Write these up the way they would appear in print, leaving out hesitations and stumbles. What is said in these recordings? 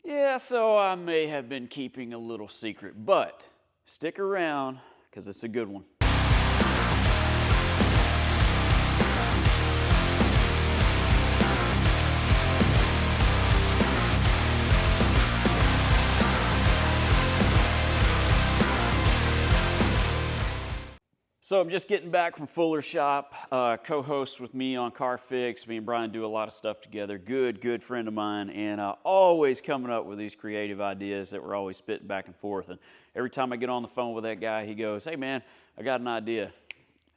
Yeah, so I may have been keeping a little secret, but stick around because it's a good one. So I'm just getting back from Fuller Shop, co-host with me on Car Fix. Me and Brian do a lot of stuff together. Good friend of mine, and always coming up with these creative ideas that we're always spitting back and forth. And every time I get on the phone with that guy, he goes, "Hey man, I got an idea."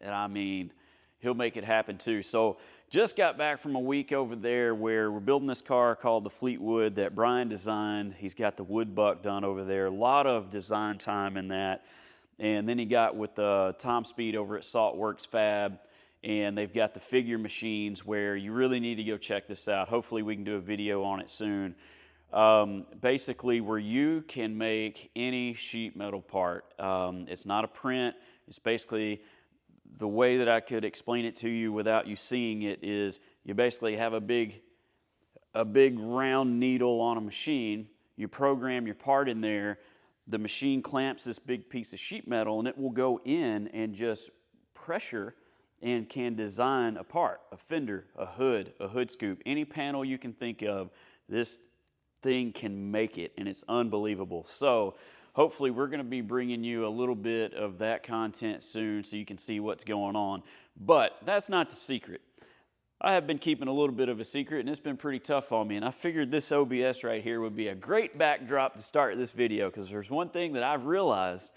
And I mean, he'll make it happen too. So just got back from a week over there where we're building this car called the Fleetwood that Brian designed. He's got the wood buck done over there. A lot of design time in that. And then he got with Tom Speed over at Saltworks Fab, and they've got the figure machines where you really need to go check this out. Hopefully we can do a video on it soon. Basically where you can make any sheet metal part. It's not a print. It's basically the way that I could explain it to you without you seeing it is you basically have a big round needle on a machine. You program your part in there. The machine clamps this big piece of sheet metal and it will go in and just pressure and can design a part, a fender, a hood scoop, any panel you can think of. This thing can make it, and it's unbelievable. So hopefully we're going to be bringing you a little bit of that content soon so you can see what's going on. But that's not the secret. I have been keeping a little bit of a secret, and it's been pretty tough on me, and I figured this OBS right here would be a great backdrop to start this video, because there's one thing that I've realized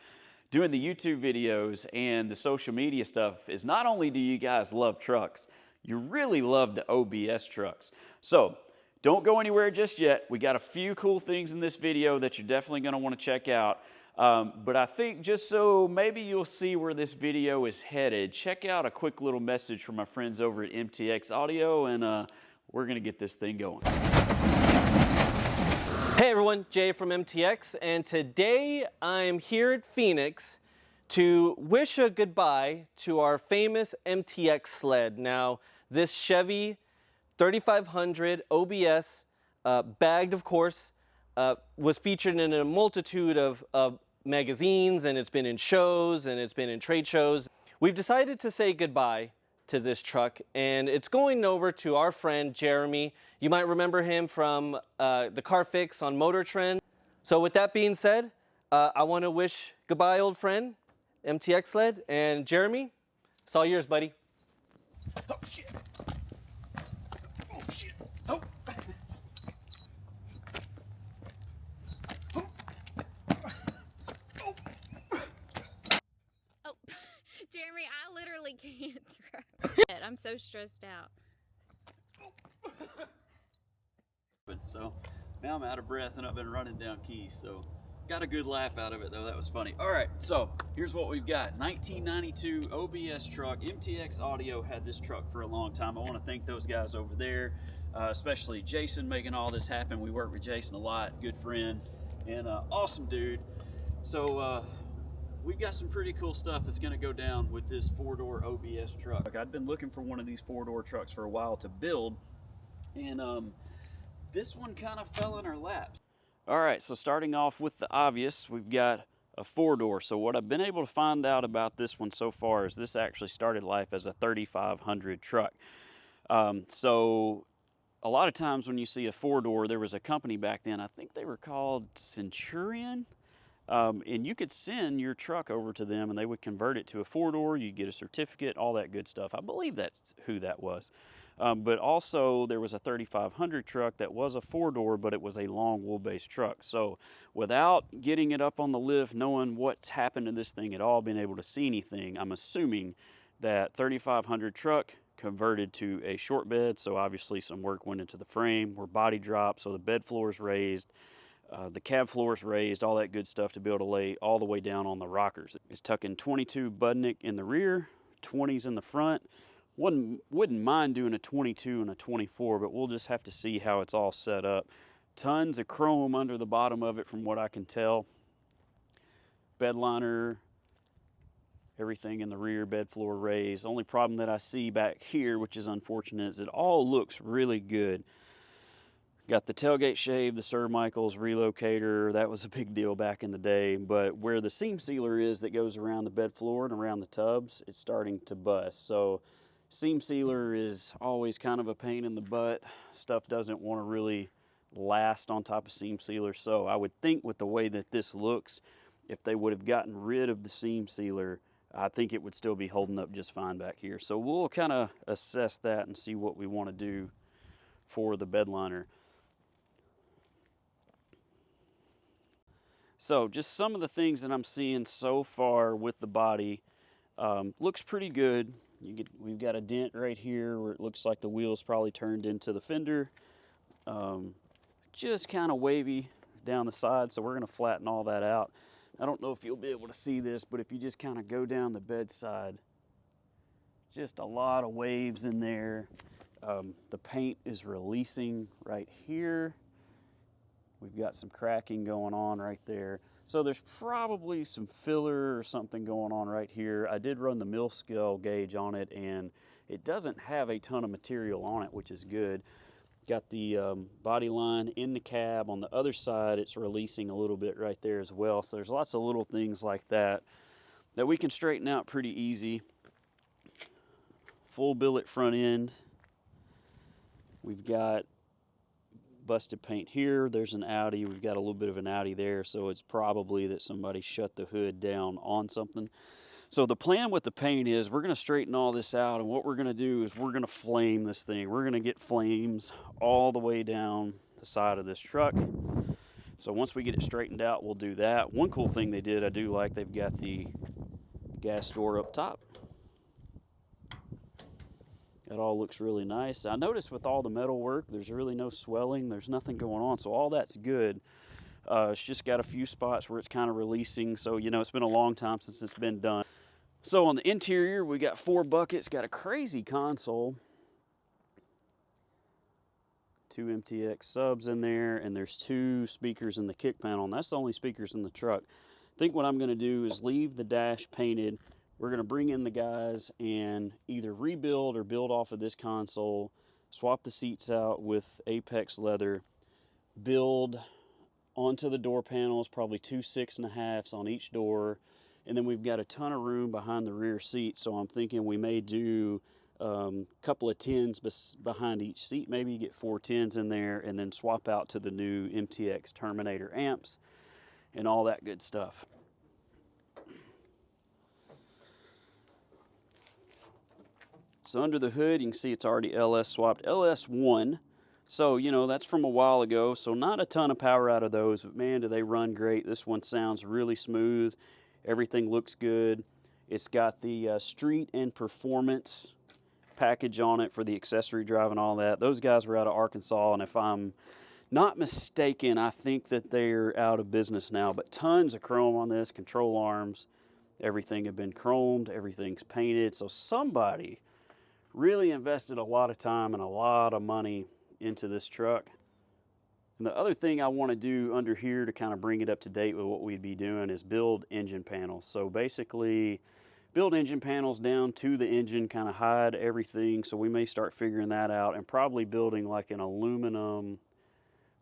doing the YouTube videos and the social media stuff is not only do you guys love trucks, you really love the OBS trucks. So don't go anywhere just yet. We got a few cool things in this video that you're definitely going to want to check out. But I think just so maybe you'll see where this video is headed, check out a quick little message from my friends over at MTX Audio, and we're going to get this thing going. Hey everyone, Jay from MTX, and today I'm here at Phoenix to wish a goodbye to our famous MTX sled. Now, this Chevy 3500 OBS, bagged of course, was featured in a multitude of magazines, and it's been in shows, and it's been in trade shows. We've decided to say goodbye to this truck, and it's going over to our friend Jeremy. You might remember him from the Car Fix on Motor Trend. So with that being said, I want to wish goodbye, old friend, MTX sled, and Jeremy, it's all yours, buddy. Oh shit! Oh shit! Oh! Jeremy, I literally can't throw it. I'm so stressed out. So now I'm out of breath and I've been running down keys, so got a good laugh out of it though. That was funny. All right, so here's what we've got. 1992 OBS truck. MTX Audio had this truck for a long time. I want to thank those guys over there, especially Jason making all this happen. We work with Jason a lot, good friend and awesome dude. So we've got some pretty cool stuff that's going to go down with this four-door OBS truck. I've been looking for one of these four-door trucks for a while to build, and this one kind of fell in our laps. All right, so starting off with the obvious, we've got a four-door. So what I've been able to find out about this one so far is this actually started life as a 3500 truck. So a lot of times when you see a four-door, there was a company back then, I think they were called Centurion. And you could send your truck over to them and they would convert it to a four-door. You get a certificate, all that good stuff. I believe that's who that was. But also there was a 3500 truck that was a four-door, but it was a long wheelbase truck. So without getting it up on the lift, knowing what's happened to this thing at all, being able to see anything, I'm assuming that 3500 truck converted to a short bed. So obviously some work went into the frame, were body dropped, so the bed floor is raised. The cab floor is raised, all that good stuff to be able to lay all the way down on the rockers. It's tucking 22 Budnick in the rear, 20s in the front. Wouldn't mind doing a 22 and a 24, but we'll just have to see how it's all set up. Tons of chrome under the bottom of it from what I can tell. Bed liner, everything in the rear, bed floor raised. Only problem that I see back here, which is unfortunate, is it all looks really good. Got the tailgate shave, the Sir Michael's relocator. That was a big deal back in the day. But where the seam sealer is that goes around the bed floor and around the tubs, it's starting to bust. So seam sealer is always kind of a pain in the butt. Stuff doesn't want to really last on top of seam sealer. So I would think with the way that this looks, if they would have gotten rid of the seam sealer, I think it would still be holding up just fine back here. So we'll kind of assess that and see what we want to do for the bed liner. So just some of the things that I'm seeing so far with the body, looks pretty good. We've got a dent right here where it looks like the wheel's probably turned into the fender. Just kind of wavy down the side, so we're going to flatten all that out. I don't know if you'll be able to see this, but if you just kind of go down the bedside, just a lot of waves in there. The paint is releasing right here. We've got some cracking going on right there. So there's probably some filler or something going on right here. I did run the mill scale gauge on it, and it doesn't have a ton of material on it, which is good. Got the body line in the cab. On the other side, it's releasing a little bit right there as well. So there's lots of little things like that that we can straighten out pretty easy. Full billet front end. We've got busted paint here. There's an Audi. We've got a little bit of an Audi there, so it's probably that somebody shut the hood down on something. So the plan with the paint is we're going to straighten all this out, and what we're going to do is we're going to flame this thing. We're going to get flames all the way down the side of this truck. So once we get it straightened out, we'll do that. One cool thing they did, I do like, they've got the gas door up top. It all looks really nice. I noticed with all the metal work, there's really no swelling. There's nothing going on, so all that's good. It's just got a few spots where it's kind of releasing. So, you know, it's been a long time since it's been done. So on the interior, we got 4 buckets. Got a crazy console. 2 MTX subs in there, and there's 2 speakers in the kick panel, and that's the only speakers in the truck. I think what I'm going to do is leave the dash painted. We're going to bring in the guys and either rebuild or build off of this console, swap the seats out with Apex leather, build onto the door panels, probably 2 6.5s on each door, and then we've got a ton of room behind the rear seat, so I'm thinking we may do a couple of 10s behind each seat, maybe get 4 10s in there, and then swap out to the new MTX Terminator amps and all that good stuff. So under the hood, you can see it's already LS swapped. LS1, so, you know, that's from a while ago, so not a ton of power out of those, but man, do they run great. This one sounds really smooth. Everything looks good. It's got the street and performance package on it for the accessory drive and all that. Those guys were out of Arkansas, and if I'm not mistaken, I think that they're out of business now, but tons of chrome on this, control arms, everything have been chromed, everything's painted, so somebody really invested a lot of time and a lot of money into this truck. And the other thing I want to do under here to kind of bring it up to date with what we'd be doing is build engine panels. So basically build engine panels down to the engine, kind of hide everything. So we may start figuring that out, and probably building like an aluminum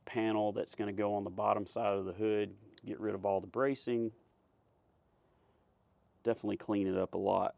panel that's going to go on the bottom side of the hood, get rid of all the bracing, definitely clean it up a lot.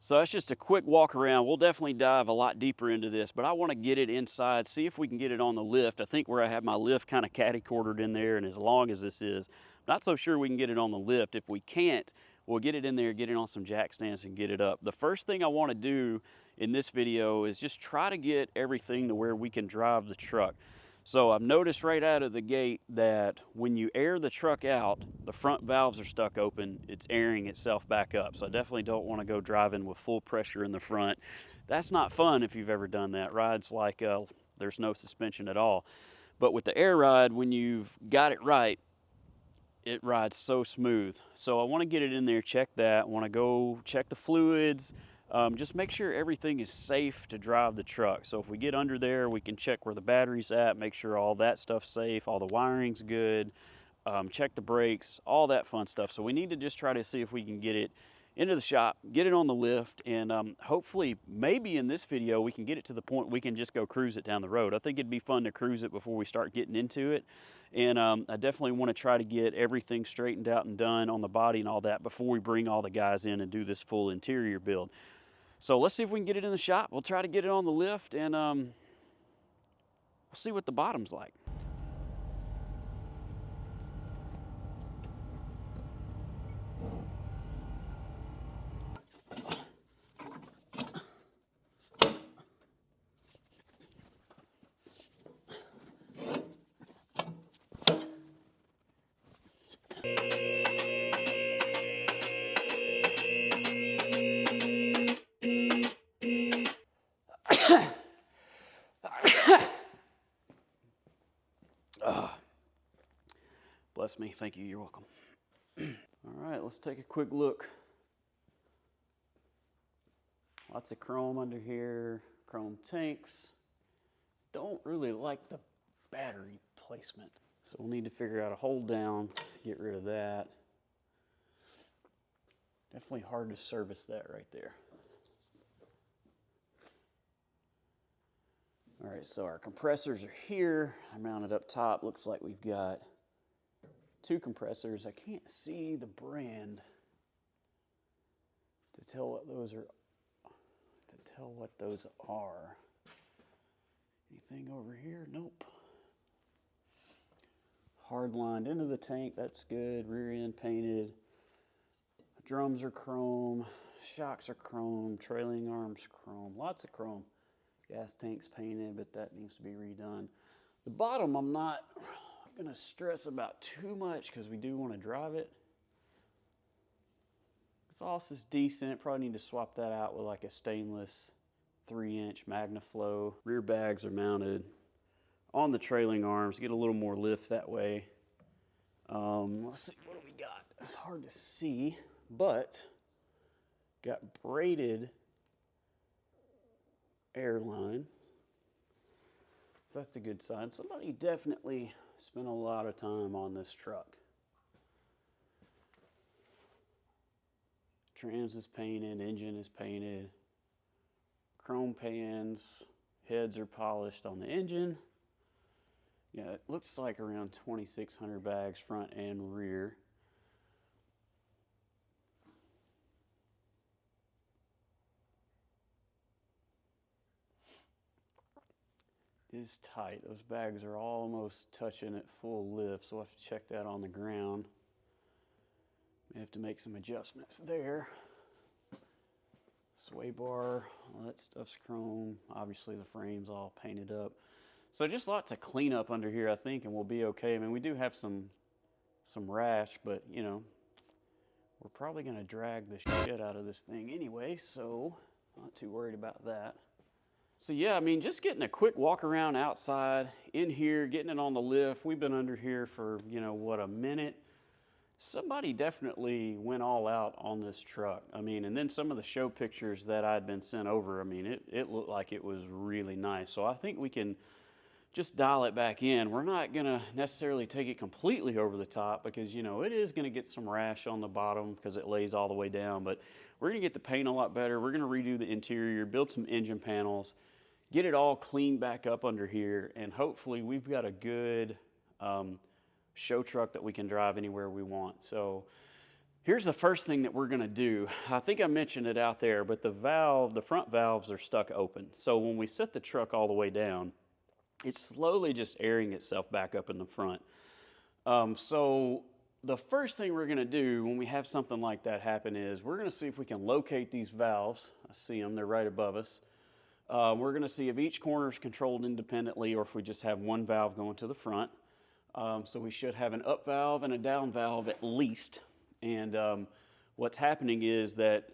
So that's just a quick walk around. We'll definitely dive a lot deeper into this, but I want to get it inside, see if we can get it on the lift. I think where I have my lift kind of catty-cornered in there, and as long as this is, I'm not so sure we can get it on the lift. If we can't, we'll get it in there, get it on some jack stands, and get it up. The first thing I want to do in this video is just try to get everything to where we can drive the truck. So I've noticed right out of the gate that when you air the truck out, the front valves are stuck open, it's airing itself back up. So I definitely don't want to go driving with full pressure in the front. That's not fun if you've ever done that. Rides like there's no suspension at all. But with the air ride, when you've got it right, it rides so smooth. So I want to get it in there, check that. I want to go check the fluids. Just make sure everything is safe to drive the truck. So if we get under there, we can check where the battery's at, make sure all that stuff's safe, all the wiring's good, check the brakes, all that fun stuff. So we need to just try to see if we can get it into the shop, get it on the lift, and hopefully, maybe in this video, we can get it to the point we can just go cruise it down the road. I think it'd be fun to cruise it before we start getting into it. And I definitely want to try to get everything straightened out and done on the body and all that before we bring all the guys in and do this full interior build. So let's see if we can get it in the shop. We'll try to get it on the lift, and we'll see what the bottom's like. Bless me. Thank you. You're welcome. All right, let's take a quick look. Lots of chrome under here, chrome tanks. Don't really like the battery placement. So we'll need to figure out a hold down, get rid of that. Definitely hard to service that right there. All right, so our compressors are here. They're mounted up top. Looks like we've got 2 compressors. I can't see the brand to tell what those are. Anything over here? Nope. Hard lined into the tank, that's good. Rear end painted. Drums are chrome, shocks are chrome, trailing arms chrome, lots of chrome. Gas tank's painted, but that needs to be redone. The bottom I'm not gonna stress about too much because we do want to drive it. Exhaust is decent. Probably need to swap that out with like a stainless 3-inch MagnaFlow. Rear bags are mounted on the trailing arms. Get a little more lift that way. Let's see, what do we got? It's hard to see, but got braided airline. So that's a good sign. Somebody definitely spent a lot of time on this truck. Trans is painted, engine is painted, chrome pans, heads are polished on the engine. Yeah, it looks like around 2,600 bags front and rear. Is tight. Those bags are almost touching at full lift, so we'll have to check that on the ground. May have to make some adjustments there. Sway bar, all that stuff's chrome. Obviously the frame's all painted up. So just lots of cleanup under here, I think, and we'll be okay. I mean, we do have some rash, but you know, we're probably gonna drag the shit out of this thing anyway, so not too worried about that. So yeah, I mean, just getting a quick walk around outside, in here, getting it on the lift. We've been under here for, you know, what, a minute? Somebody definitely went all out on this truck. I mean, and then some of the show pictures that I'd been sent over, I mean, it looked like it was really nice. So I think we can just dial it back in. We're not gonna necessarily take it completely over the top because, you know, it is gonna get some rash on the bottom because it lays all the way down, but we're gonna get the paint a lot better. We're gonna redo the interior, build some engine panels, get it all cleaned back up under here, and hopefully we've got a good show truck that we can drive anywhere we want. So here's the first thing that we're gonna do. I think I mentioned it out there, but the front valves are stuck open. So when we set the truck all the way down, it's slowly just airing itself back up in the front. So the first thing we're gonna do when we have something like that happen is we're gonna see if we can locate these valves. I see them, they're right above us. We're gonna see if each corner is controlled independently or if we just have one valve going to the front. So we should have an up valve and a down valve at least. And what's happening is that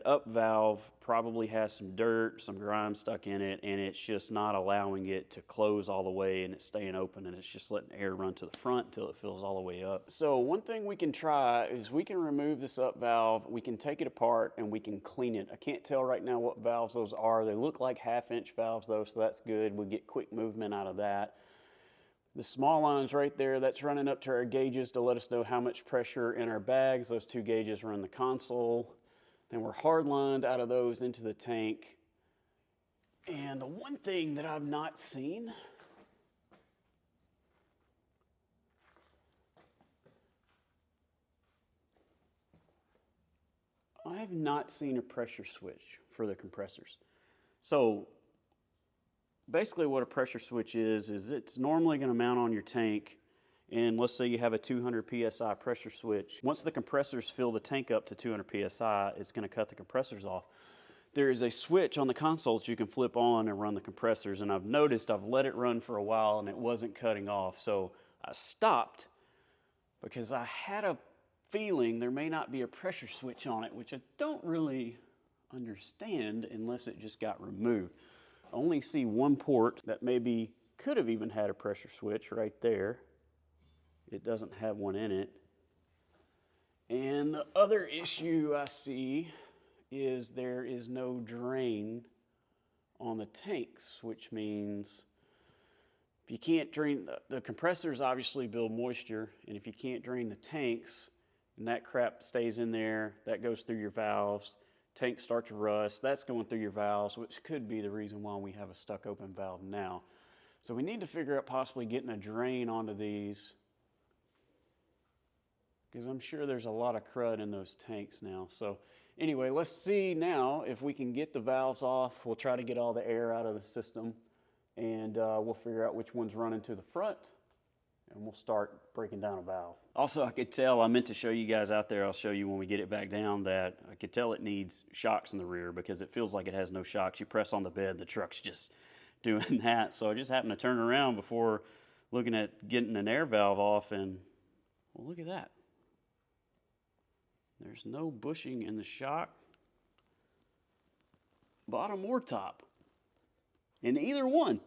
up valve probably has some dirt, some grime stuck in it, and it's just not allowing it to close all the way, and it's staying open, and it's just letting air run to the front until it fills all the way up. So one thing we can try is we can remove this up valve, we can take it apart, and we can clean it. I can't tell right now what valves those are. They look like 1/2-inch valves though, so that's good. We get quick movement out of that. The small line's right there, that's running up to our gauges to let us know how much pressure in our bags. Those 2 gauges are in the console. Then we're hard lined out of those into the tank. And the one thing that I've not seen, I have not seen a pressure switch for the compressors. So basically what a pressure switch is it's normally going to mount on your tank, and let's say you have a 200 psi pressure switch. Once the compressors fill the tank up to 200 psi, it's going to cut the compressors off. There is a switch on the console that you can flip on and run the compressors, and I've noticed I've let it run for a while and it wasn't cutting off, so I stopped because I had a feeling there may not be a pressure switch on it, which I don't really understand unless it just got removed. I only see one port that maybe could have even had a pressure switch right there. It doesn't have one in it. And the other issue I see is there is no drain on the tanks, which means if you can't drain, the compressors obviously build moisture, and if you can't drain the tanks and that crap stays in there, that goes through your valves, tanks start to rust, that's going through your valves, which could be the reason why we have a stuck open valve now. So we need to figure out possibly getting a drain onto these, because I'm sure there's a lot of crud in those tanks now. So anyway, let's see now if we can get the valves off. We'll try to get all the air out of the system, and we'll figure out which one's running to the front, and we'll start breaking down a valve. Also, I could tell, I meant to show you guys out there, I'll show you when we get it back down, that I could tell it needs shocks in the rear because it feels like it has no shocks. You press on the bed, the truck's just doing that. So I just happened to turn around before looking at getting an air valve off, and well, look at that. There's no bushing in the shock, bottom or top, in either one.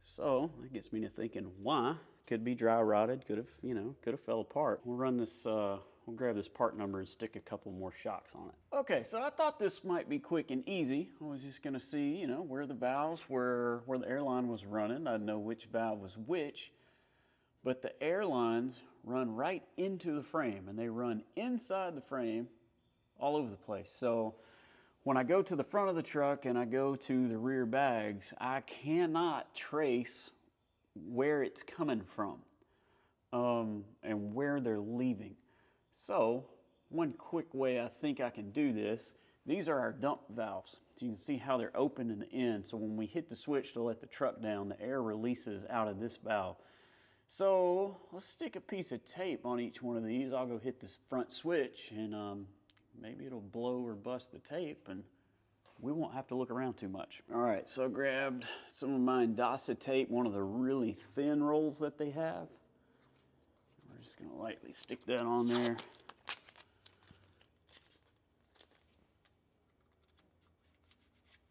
So that gets me to thinking, why? Could be dry rotted, could have fell apart. We'll run this, we'll grab this part number and stick a couple more shocks on it. Okay, so I thought this might be quick and easy. I was just gonna see, where the valves were, where the airline was running. I'd know which valve was which, but the airlines run right into the frame, and they run inside the frame all over the place. So when I go to the front of the truck and I go to the rear bags, I cannot trace where it's coming from and where they're leaving. So one quick way I think I can do this, these are our dump valves. So you can see how they're open in the end. So when we hit the switch to let the truck down, the air releases out of this valve. So let's stick a piece of tape on each one of these. I'll go hit this front switch, and maybe it'll blow or bust the tape, and we won't have to look around too much. All right, so I grabbed some of my Endasa tape, one of the really thin rolls that they have. We're just gonna lightly stick that on there.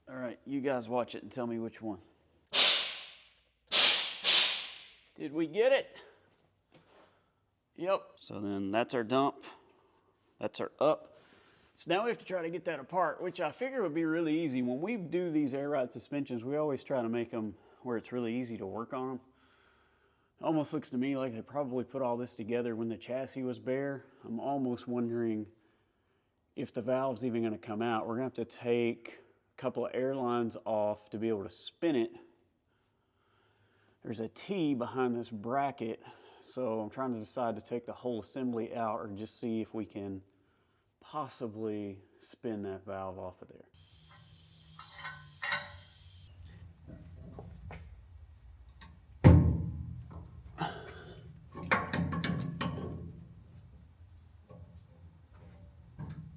All right, you guys watch it and tell me which one. Did we get it? Yep. So then that's our dump, that's our up. So now we have to try to get that apart, which I figure would be really easy. When we do these air ride suspensions, we always try to make them where it's really easy to work on them. It almost looks to me like they probably put all this together when the chassis was bare. I'm almost wondering if the valve's even gonna come out. We're gonna have to take a couple of air lines off to be able to spin it. There's a T behind this bracket, so I'm trying to decide to take the whole assembly out or just see if we can possibly spin that valve off of there.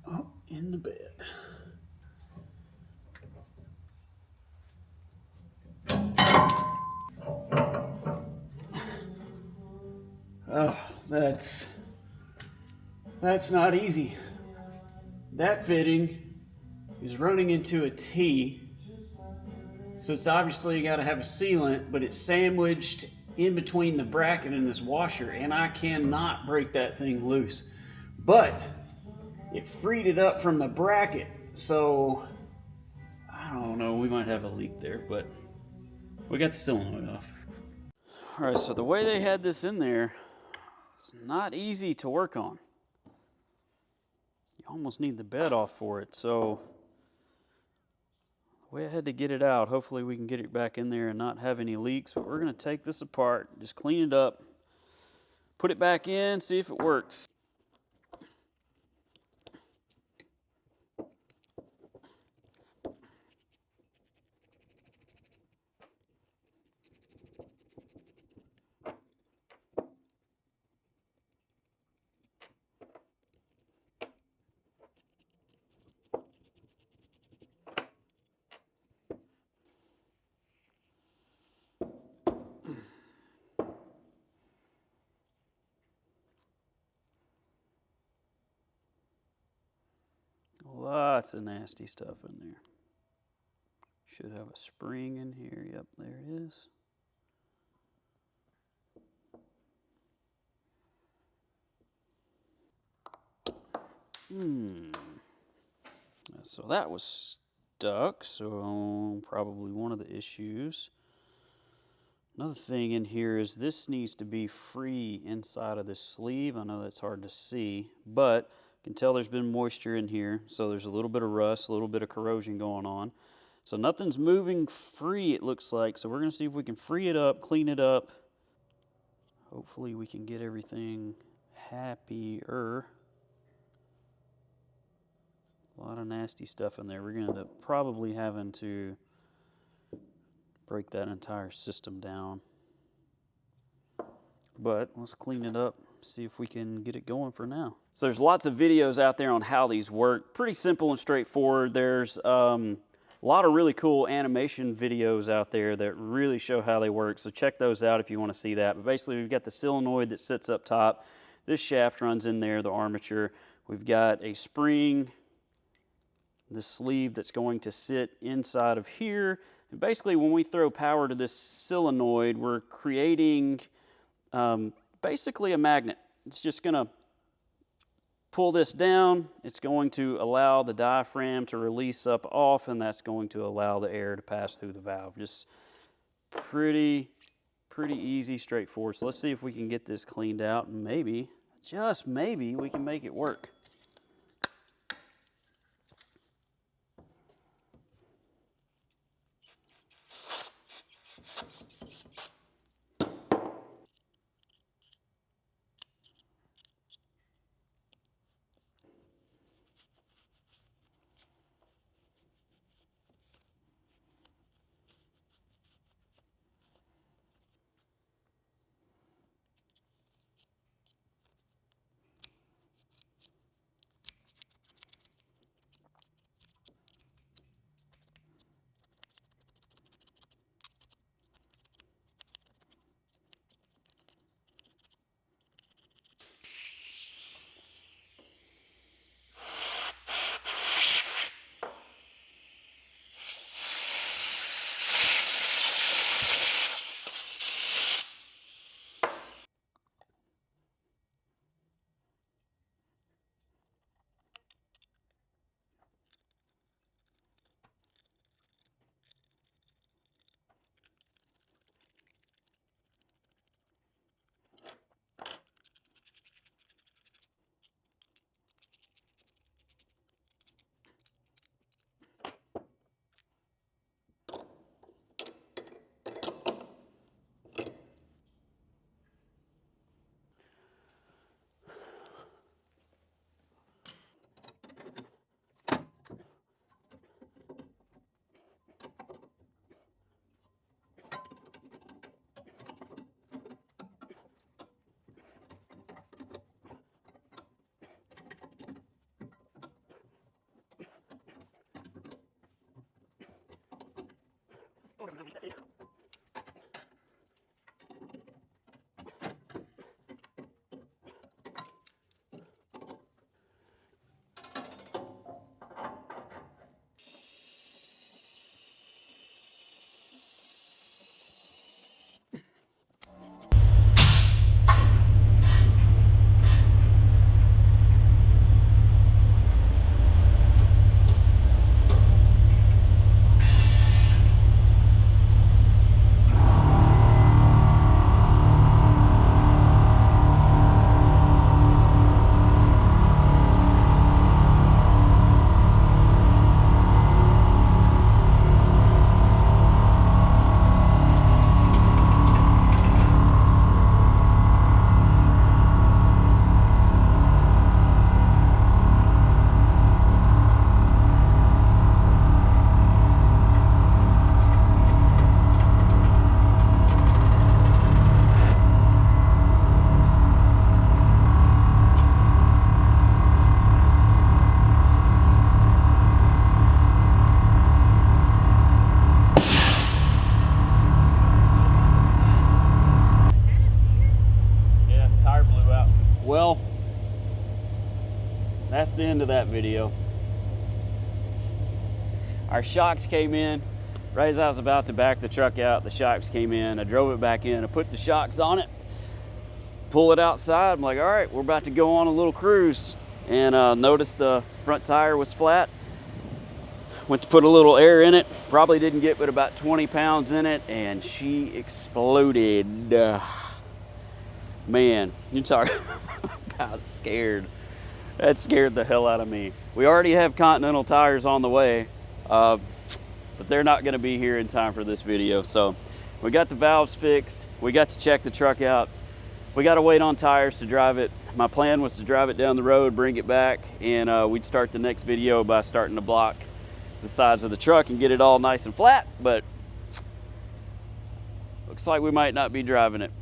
Oh, in the bed. Oh, that's not easy. That fitting is running into a T, so it's obviously got to have a sealant, but it's sandwiched in between the bracket and this washer, and I cannot break that thing loose. But it freed it up from the bracket, so I don't know, we might have a leak there, but we got the solenoid off. All right, so the way they had this in there, It's not easy to work on. You almost need the bed off for it. So the way I had to get it out, hopefully we can get it back in there and not have any leaks. But we're going to take this apart, just clean it up, put it back in, see if it works. Lots of nasty stuff in there. Should have a spring in here. Yep, there it is. So that was stuck, so probably one of the issues. Another thing in here is this needs to be free inside of this sleeve. I know that's hard to see, but you can tell there's been moisture in here, so there's a little bit of rust, a little bit of corrosion going on. So nothing's moving free, it looks like, so we're going to see if we can free it up, clean it up. Hopefully we can get everything happier. A lot of nasty stuff in there. We're going to end up probably having to break that entire system down. But let's clean it up, see if we can get it going for now. So there's lots of videos out there on how these work. Pretty simple and straightforward. There's a lot of really cool animation videos out there that really show how they work. So check those out if you want to see that. But basically we've got the solenoid that sits up top. This shaft runs in there, the armature. We've got a spring, the sleeve that's going to sit inside of here. And basically when we throw power to this solenoid, we're creating basically a magnet. It's just going to pull this down. It's going to allow the diaphragm to release up off, and that's going to allow the air to pass through the valve. Just pretty easy, straightforward. So let's see if we can get this cleaned out, and maybe, just maybe, we can make it work. the end of that video. Our shocks came in. Right as I was about to back the truck out, the shocks came in. I drove it back in. I put the shocks on it, pull it outside. I'm like, all right, we're about to go on a little cruise. And noticed the front tire was flat. Went to put a little air in it. Probably didn't get but about 20 pounds in it, and she exploded. Man, you talk about scared. That scared the hell out of me. We already have Continental tires on the way, but they're not gonna be here in time for this video. So we got the valves fixed. We got to check the truck out. We got to wait on tires to drive it. My plan was to drive it down the road, bring it back, and we'd start the next video by starting to block the sides of the truck and get it all nice and flat, but looks like we might not be driving it.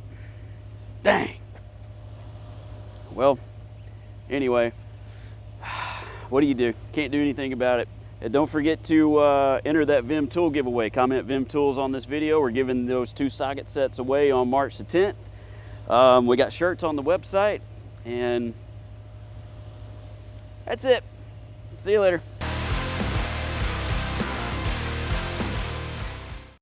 Dang. Well, anyway, what do you do? Can't do anything about it. And don't forget to enter that Vim tool giveaway. Comment Vim tools on this video. We're giving those 2 socket sets away on March the 10th. We got shirts on the website, and that's it. See you later.